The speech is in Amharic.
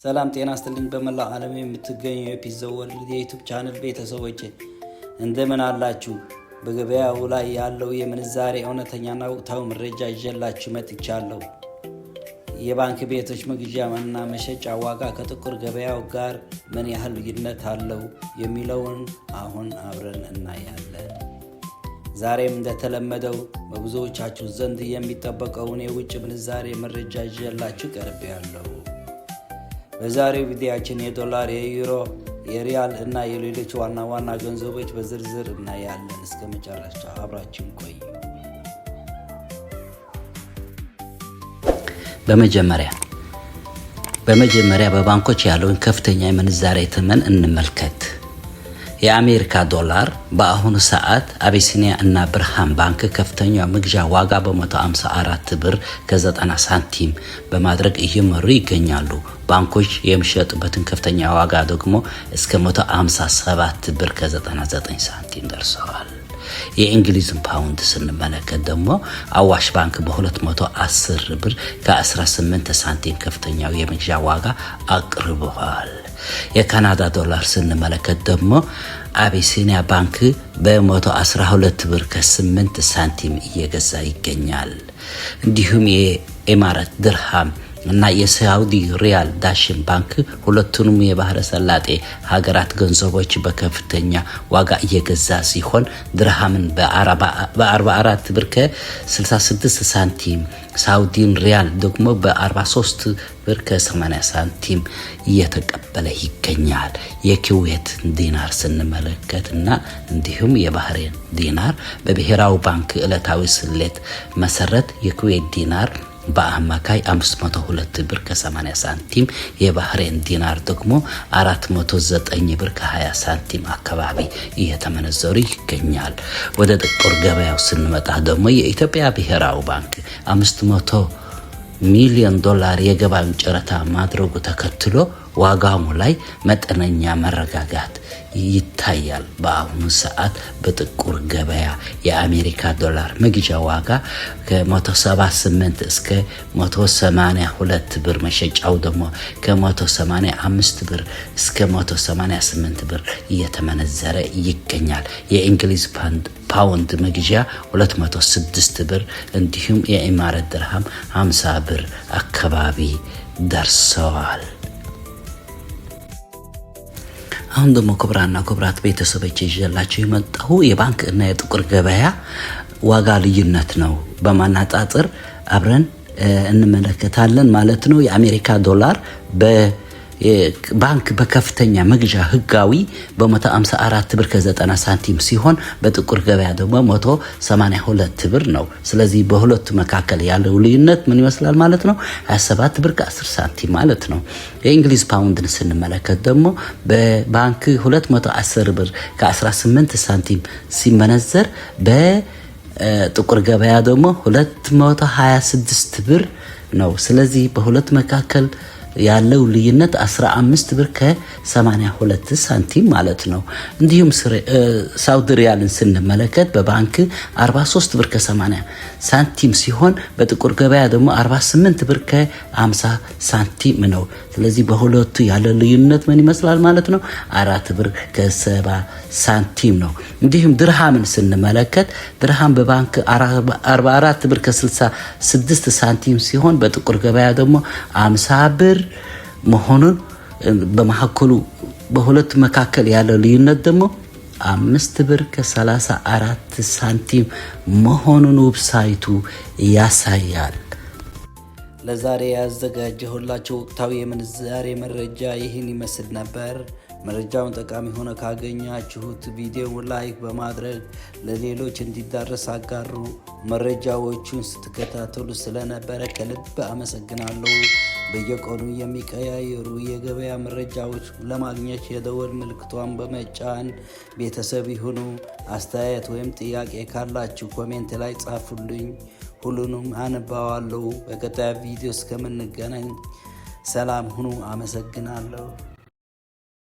ሰላም ጤና ይስጥልኝ በመላው ዓለም የምትገኙ የፒዛ ወርልድ የዩቲዩብ ቻናል ቤተሰቦች እንደምን አላችሁ? በገበያው ላይ ያለው የምንዛሬ እውነተኛና ወቅታዊ መረጃ ይዤላችሁ መጥቻለሁ። የባንክ ቤቶች መግዣና መሸጫ ዋጋ ከጥቁር ገበያው ጋር ምን ያህል ልዩነት አለው የሚለውን አሁን አብረን እናያለን። ዛሬም እንደተለመደው በብዙዎቻችሁ ዘንድ የሚጠበቀውን የውጭ ምንዛሬ መረጃ ይዤላችሁ ቀርቤያለሁ። በዛሬው ቪዲዮአችን የዶላር፣ የዩሮ፣ የሪያል እና የሌሎች ዋና ዋና ገንዘቦች በዝርዝር እናያለን። እስከ መጨረሻ አብራችሁን ቆዩ። በመጀመሪያ በባንኮች ያለውን ከፍተኛ የምንዛሬ ተመን እንመልከት። የአሜሪካ ዶላር በአሁኑ ሰዓት አቢሲኒያ እና ብርሃን ባንክ ከፍተኛው መግዣ ዋጋ በ154 ብር ከ90 ሳንቲም በማድረግ እየመሩ ይገኛሉ። ባንኮች የሚሸጡበትን ከፍተኛ ዋጋ ደግሞ እስከ 157 ብር ከ99 ሳንቲም ደርሰዋል። የእንግሊዝን ፓውንድ ስንመለከት ደግሞ አዋሽ ባንክ በ210 ብር ከ18 ሳንቲም ከፍተኛው የመግዣ ዋጋ አቅርበዋል። የካናዳ ዶላር ስንመለከት ደግሞ አቢሲኒያ ባንክ በ112 ብር ከ8 ሳንቲም እየገዛ ይገኛል። እንዲሁም የኢማራት ድርሃም እና የሳውዲ ሪያል ዳሽን ባንክ ሁለቱንም የባህረ ሰላጤ ሀገራት ገንዘቦች በከፍተኛ ዋጋ እየገዛ ሲሆን ድርሃምን በ44 ብር ከ66 ሳንቲም፣ ሳውዲን ሪያል ደግሞ በ43 ብር ከ80 ሳንቲም እየተቀበለ ይገኛል። የኩዌት ዲናር ስንመለከትና እንዲሁም የባህሬን ዲናር በብሔራዊ ባንክ ዕለታዊ ስሌት መሰረት የኩዌት ዲናር በአማካይ 502 ብር ከ80 ሳንቲም፣ የባህሬን ዲናር ደግሞ 409 ብር ከ20 ሳንቲም አካባቢ እየተመነዘሩ ይገኛል። ወደ ጥቁር ገበያው ስንመጣ ደግሞ የኢትዮጵያ ብሔራዊ ባንክ 500 ሚሊዮን ዶላር የገበያ ጨረታ ማድረጉ ተከትሎ ዋጋው ላይ መጠነኛ መረጋጋት ይታያል። በአሁኑ ሰዓት በጥቁር ገበያ የአሜሪካ ዶላር መግዣ ዋጋ ከ178 እስከ 182 ብር፣ መሸጫው ደግሞ ከ185 ብር እስከ 188 ብር እየተመነዘረ ይገኛል። የእንግሊዝ ፓውንድ መግዣ 206 ብር እንዲሁም የኢማራት ድርሃም 50 ብር አካባቢ ደርሰዋል። አሁን ደግሞ ክቡራት ቤተሰቦች ይዤላችሁ የመጣሁ የባንክ እና የጥቁር ገበያ ዋጋ ልዩነት ነው በማነጻጸር አብረን እንመለከታለን ማለት ነው። የአሜሪካ ዶላር ባንክ በከፍተኛ መግዣ ህጋዊ በ154 ብር ከ90 ሳንቲም ሲሆን በጥቁር ገበያ ደግሞ 182 ብር ነው። ስለዚህ በሁለቱ መካከል ያለው ልዩነት ምን ይመስላል ማለት ነው? 27 ብር ከ10 ሳንቲም ማለት ነው። የእንግሊዝ ፓውንድን ስንመለከት ደግሞ በባንክ 210 ብር ከ18 ሳንቲም ሲመነዘር በጥቁር ገበያ ደግሞ 226 ብር ነው። ስለዚህ በሁለት መካከል ያለው ልዩነት 15 ብር ከ82 ሳንቲም ማለት ነው። እንዲሁም ሳውዲ ሪያልን ስንመለከት በባንክ 43 ብር ከ80 ሳንቲም ሲሆን በጥቁር ገበያ ደግሞ 48 ብር ከ50 ሳንቲም ነው። ስለዚህ በሁለቱ ያለው ልዩነት ምን ይመስላል ማለት ነው? 4 ብር ከ70 ሳንቲም ነው። እንዲሁም ድርሃምን ስንመለከት ድርሃም በባንክ 44 ብር ከ66 ሳንቲም ሲሆን በጥቁር ገበያ ደግሞ 50 ብር መሆኑን በመሐከሉ በሁለት መካከል ያለው ልዩነት ደግሞ 5 ብር ከ34 ሳንቲም መሆኑን ዌብሳይቱ ያሳያል። ለዛሬ ያዘጋጀሁላችሁ ወቅታዊ የምንዛሬ መረጃ ይህን ይመስል ነበር። መረጃውን ጠቃሚ ሆነ ካገኛችሁት ቪዲዮውን ላይክ በማድረግ ለሌሎች እንዲዳረስ አጋሩ። መረጃዎቹን ስትከታተሉ ስለነበረ ከልብ አመሰግናለሁ። በየቀኑ የሚቀያየሩ የገበያ መረጃዎች ለማግኘት የደወል ምልክቷን በመጫን ቤተሰብ ይሁኑ። አስተያየት ወይም ጥያቄ ካላችሁ ኮሜንት ላይ ጻፉልኝ፣ ሁሉንም አነባዋለሁ። በቀጣይ ቪዲዮ እስከምንገናኝ ሰላም ሁኑ። አመሰግናለሁ።